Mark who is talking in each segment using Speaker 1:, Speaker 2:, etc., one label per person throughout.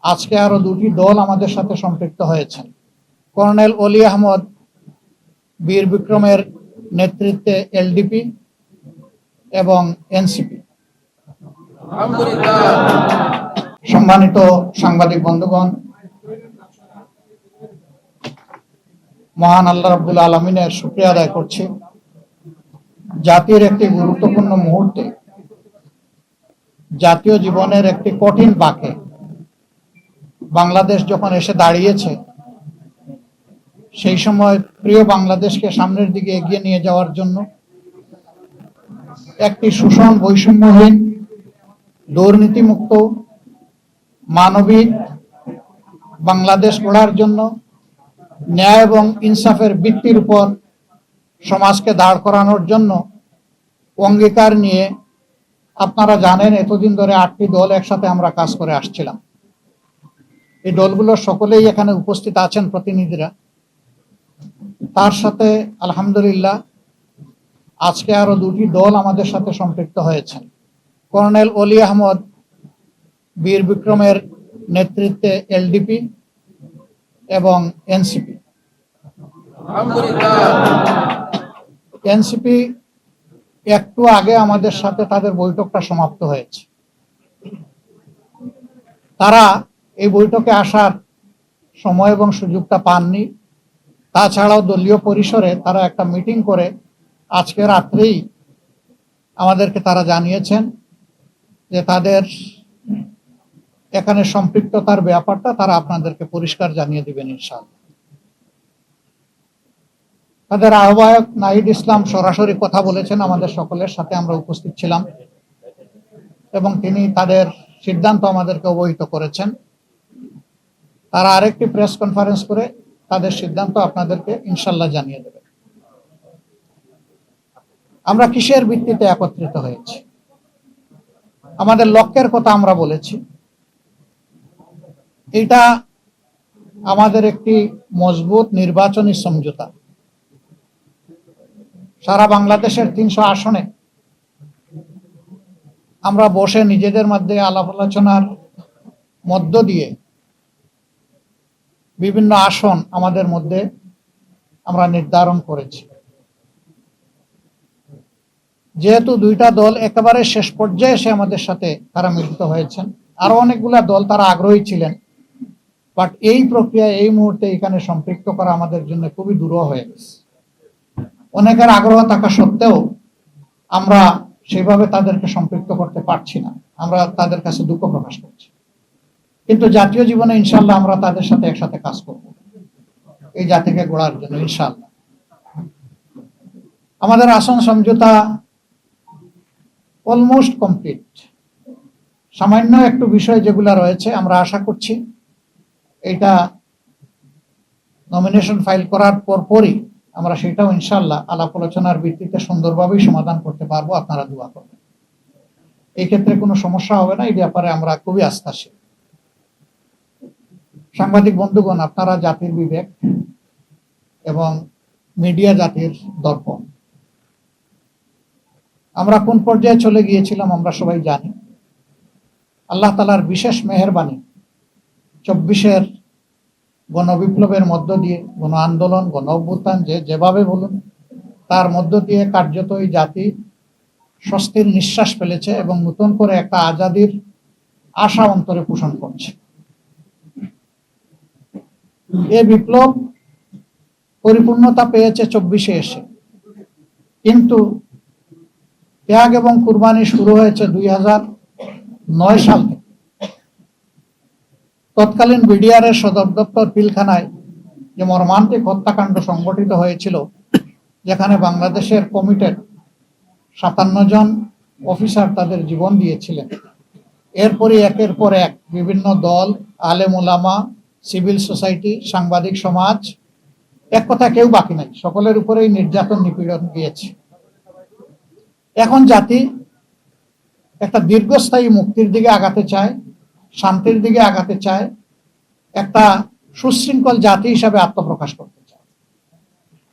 Speaker 1: আজকে আরো দুটি দল আমাদের সাথে সম্পৃক্ত হয়েছেন। কর্নেল অলি আহমদ বীর বিক্রমের নেতৃত্বে এলডিপি এবং এনসিপি। সম্মানিত সাংবাদিক বন্ধুগণ, মহান আল্লাহ রাব্বুল আলামিনের শুকরিয়া আদায় করছি। জাতির একটি গুরুত্বপূর্ণ মুহূর্তে, জাতীয় জীবনের একটি কঠিন বাঁকে বাংলাদেশ যখন এসে দাঁড়িয়েছে, সেই সময় প্রিয় বাংলাদেশকে সামনের দিকে এগিয়ে নিয়ে যাওয়ার জন্য একটি শোষণ বৈষম্যহীন, দুর্নীতিমুক্ত, মানবিক বাংলাদেশ গড়ার জন্য ন্যায় এবং ইনসাফের ভিত্তির উপর সমাজকে দাঁড় করানোর জন্য অঙ্গীকার নিয়ে, আপনারা জানেন এতদিন ধরে 8টি দল একসাথে আমরা কাজ করে আসছিলাম। এই দলগুলোর সকলেই এখানে উপস্থিত আছেন প্রতিনিধিরা। তার সাথে আলহামদুলিল্লাহ আজকে আরো দুটি দল আমাদের সাথে সম্পৃক্ত হয়েছেন। কর্নেল অলি আহমদ বীর বিক্রমের নেতৃত্বে এলডিপি এবং এনসিপি। এনসিপি একটু আগে আমাদের সাথে তাদের বৈঠকটা সমাপ্ত হয়েছে। তারা এই বৈঠকে আসার সময় এবং সুযোগটা পাননি। তাছাড়াও দলীয় পরিসরে তারা একটা মিটিং করে আজকে রাত্রেই আমাদেরকে তারা জানিয়েছেন যে তাদের এখানে সম্পৃক্ততার ব্যাপারটা তারা আপনাদেরকে পরিষ্কার জানিয়ে দিবেন ইনশাআল্লাহ। তাদের আহ্বায়ক নাহিদ ইসলাম সরাসরি কথা বলেছেন আমাদের সকলের সাথে, আমরা উপস্থিত ছিলাম এবং তিনি তাদের সিদ্ধান্ত আমাদেরকে অবহিত করেছেন। তারা আরেকটি প্রেস কনফারেন্স করে তাদের সিদ্ধান্ত আপনাদেরকে ইনশাল্লাহ জানিয়ে দেবে। আমরা কিসের ভিত্তিতে একত্রিত হয়েছি, আমাদের লক্ষ্যের কথা আমরা বলেছি। এটা আমাদের একটি মজবুত নির্বাচনী সমঝোতা। সারা বাংলাদেশের 300 আসনে আমরা বসে নিজেদের মধ্যে আলাপ আলোচনার মধ্য দিয়ে বিভিন্ন আসন আমাদের মধ্যে আমরা নির্ধারণ করেছি। যেহেতু দুইটা দল একেবারে শেষ পর্যায়ে এসে আমাদের সাথে তারা মিলিত হয়েছেন, আরো অনেকগুলা দল তারা আগ্রহী ছিলেন, বাট এই প্রক্রিয়ায় এই মুহূর্তে এখানে সম্পৃক্ত করা আমাদের জন্য খুবই দুরূহ হয়ে গেছে। অনেকের আগ্রহ থাকা সত্ত্বেও আমরা সেভাবে তাদেরকে সম্পৃক্ত করতে পারছি না। আমরা তাদের কাছে দুঃখ প্রকাশ করছি, কিন্তু জাতীয় জীবনে ইনশাল্লাহ আমরা তাদের সাথে একসাথে কাজ করব এই জাতিকে গড়ার জন্য ইনশাল্লাহ। আমাদের আসন সমঝোতা অলমোস্ট কমপ্লিট। সামান্য একটু বিষয় যেগুলা রয়েছে, আমরা আশা করছি এটা নমিনেশন ফাইল করার পরপরই আমরা সেটাও ইনশাল্লাহ আলাপ আলোচনার ভিত্তিতে সুন্দরভাবেই সমাধান করতে পারবো। আপনারা দোয়া করবেন, এই ক্ষেত্রে কোনো সমস্যা হবে না। এই ব্যাপারে আমরা খুবই আস্থাশীল। সাংবাদিক বন্ধুগণ, আপনারা জাতির বিবেক এবং মিডিয়া জাতির দর্পণ। আমরা কোন পর্যায়ে চলে গিয়েছিলাম আমরা সবাই জানি। আল্লাহ তাআলার বিশেষ মেহেরবানি 24-এর গণবিপ্লবের মধ্য দিয়ে, গণ আন্দোলন, গণ অভ্যুত্থান, যেভাবে বলুন, তার মধ্য দিয়ে কার্যত এই জাতি স্বস্তির নিঃশ্বাস ফেলেছে এবং নতুন করে একটা আজাদির আশা অন্তরে পোষণ করছে। এই বিপ্লব পরিপূর্ণতা পেয়েছে 24-এ এসে, কিন্তু ত্যাগ এবং কুরবানি শুরু হয়েছে 2009 সাল থেকে। তৎকালীন বিডিআরের সদর দপ্তর পিলখানায় যে মর্মান্তিক হত্যাকাণ্ড সংঘটিত হয়েছিল, যেখানে বাংলাদেশের কমিটেড 57 জন অফিসার তাদের জীবন দিয়েছিলেন, এরপরই একের পর এক বিভিন্ন দল, আলেম ওলামা, সিভিল সোসাইটি, সাংবাদিক সমাজ, এক কথা কেউ বাকি নাই, সকলের উপরেই নির্যাতন নিপীড়ন গিয়েছে। এখন জাতি একটা দীর্ঘস্থায়ী মুক্তির দিকে আগাতে চায়, শান্তির দিকে আগাতে চায়, একটা সুশৃঙ্খল জাতি হিসাবে আত্মপ্রকাশ করতে চায়।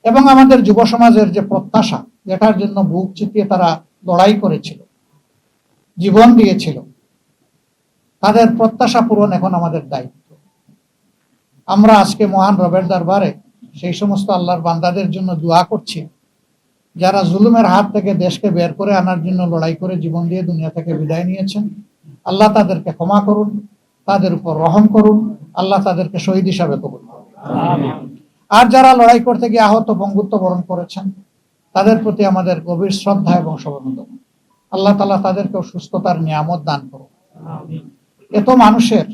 Speaker 1: এবং আমাদের যুব সমাজের যে প্রত্যাশা, যেটার জন্য বুক চিতিয়ে তারা লড়াই করেছিল, জীবন দিয়েছিল, তাদের প্রত্যাশা পূরণ এখন আমাদের দায়িত্ব। আমরা আজকে মহান রবের দরবারে সেই সমস্ত আল্লাহর বান্দাদের জন্য দোয়া করছি যারা জুলুমের হাত থেকে দেশকে বের করে আনার জন্য লড়াই করে জীবন দিয়ে দুনিয়া থেকে বিদায় নিয়েছেন। আল্লাহ তাদেরকে ক্ষমা করুন, তাদের উপর রহম করুন, আল্লাহ তাদেরকে শহীদ হিসাবে কবুল করুন। আর যারা লড়াই করতে গিয়ে আহত বঙ্গুত্ব বরণ করেছেন তাদের প্রতি আমাদের গভীর শ্রদ্ধা এবং সমবেদনা। আল্লাহ তাআলা তাদেরকেও সুস্থতার নিয়ামত দান করুন। এত মানুষের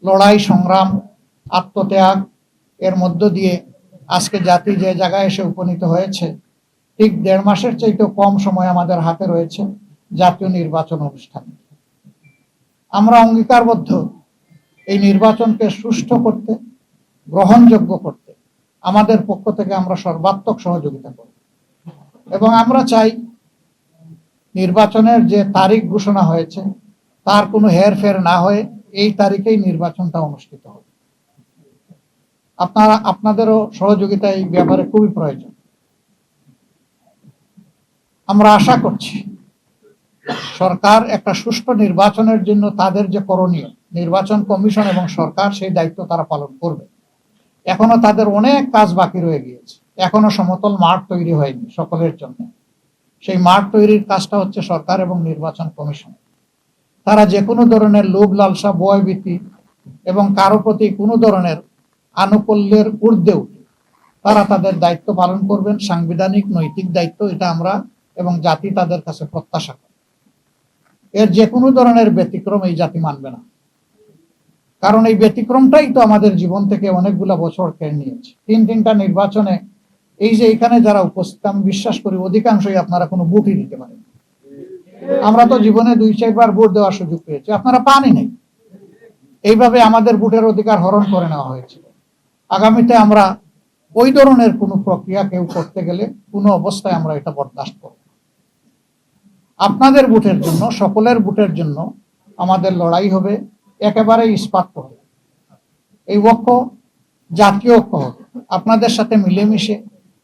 Speaker 1: লড়াই সংগ্রাম আত্মত্যাগ এর মধ্য দিয়ে আজকে জাতি যে জায়গায় এসে উপনীত হয়েছে, ঠিক 1.5 মাসের চাইতেও কম সময় আমাদের হাতে রয়েছে জাতীয় নির্বাচন অনুষ্ঠান। আমরা অঙ্গীকারবদ্ধ এই নির্বাচনকে সুষ্ঠু করতে, গ্রহণযোগ্য করতে আমাদের পক্ষ থেকে আমরা সর্বাত্মক সহযোগিতা করব এবং আমরা চাই নির্বাচনের যে তারিখ ঘোষণা হয়েছে তার কোনো হেরফের না হয়ে এই তারিখেই নির্বাচনটা অনুষ্ঠিত হবে। আপনাদেরও সহযোগিতা এই ব্যাপারে খুবই প্রয়োজন। আমরা আশা করছি সরকার একটা সুষ্ঠু নির্বাচনের জন্য তাদের যে করণীয়, নির্বাচন কমিশন এবং সরকার সেই দায়িত্ব তারা পালন করবে। এখনো তাদের অনেক কাজ বাকি রয়ে গিয়েছে, এখনো সমতল মাঠ তৈরি হয়নি সকলের জন্য। সেই মাঠ তৈরির কাজটা হচ্ছে সরকার এবং নির্বাচন কমিশন। তারা যে কোনো ধরনের লোভ লালসা ভয়ভীতি এবং কারো প্রতি কোনো ধরনের আনুকূল্যের ঊর্ধ্বে উঠে তারা তাদের দায়িত্ব পালন করবেন। সাংবিধানিক নৈতিক দায়িত্ব এটা আমরা এবং জাতি তাদের কাছে প্রত্যাশা করে। এর যে কোনো ধরনের ব্যতিক্রম এই জাতি মানবে না, কারণ এই ব্যতিক্রমটাই তো আমাদের জীবন থেকে অনেকগুলা বছর কেড়ে নিয়েছে। 3টা নির্বাচনে এই যে এখানে যারা উপস্থিত, আমি বিশ্বাস করি অধিকাংশই আপনারা কোনো ভোটই দিতে পারেন। আমরা তো জীবনে 2-4 বার ভোট দেওয়ার সুযোগ পেয়েছি, আপনারা পানই নাই। এইভাবে আমাদের ভোটের অধিকার হরণ করে নেওয়া হয়েছে। আগামীতে আমরা ওই ধরনের কোনো প্রক্রিয়া কেউ করতে গেলে কোনো অবস্থায় আমরা এটা বরদাস্ত করব। আপনাদের ভোটের জন্য, সকলের ভোটের জন্য আমাদের লড়াই হবে একেবারে ইস্পাত হবে। এই ঐক্য জাতীয় ঐক্য হবে। আপনাদের সাথে মিলেমিশে,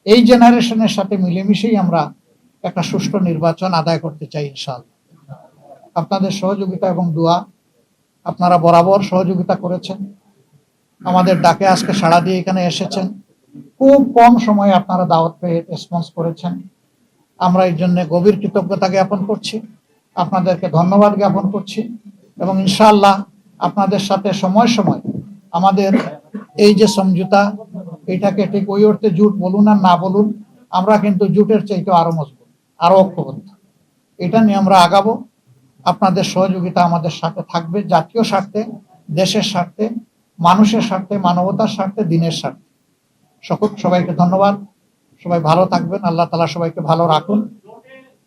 Speaker 1: এই জেনারেশনের সাথে মিলেমিশেই আমরা একটা সুষ্ঠু নির্বাচন আদায় করতে চাই ইনশাআল্লাহ। আপনাদের সহযোগিতা এবং দোয়া, আপনারা বরাবর সহযোগিতা করেছেন, আমাদের ডাকে আজকে সাড়া দিয়ে এখানে এসেছেন। খুব কম সময়ে আপনারা দাওয়াত পেয়ে রেসপন্স করেছেন। আমরা এর জন্য গভীর কৃতজ্ঞতা জ্ঞাপন করছি, আপনাদেরকে ধন্যবাদ জ্ঞাপন করছি এবং ইনশাআল্লাহ আপনাদের সাথে সময় সময় আমাদের এই যে সমঝোতা, এটাকে ঠিক ওই অর্থে জোট বলুন আর না বলুন, আমরা কিন্তু জোটের চাইতে আরো মজবুত, আরো ঐক্যবদ্ধ। এটা নিয়ে আমরা আগাবো। আপনাদের সহযোগিতা আমাদের সাথে থাকবে, জাতীয় স্বার্থে, দেশের স্বার্থে, মানুষের স্বার্থে, মানবতার স্বার্থে, দিনের স্বার্থে। সবাইকে ধন্যবাদ। সবাই ভালো থাকবেন। আল্লাহ তাআলা সবাইকে ভালো রাখুন।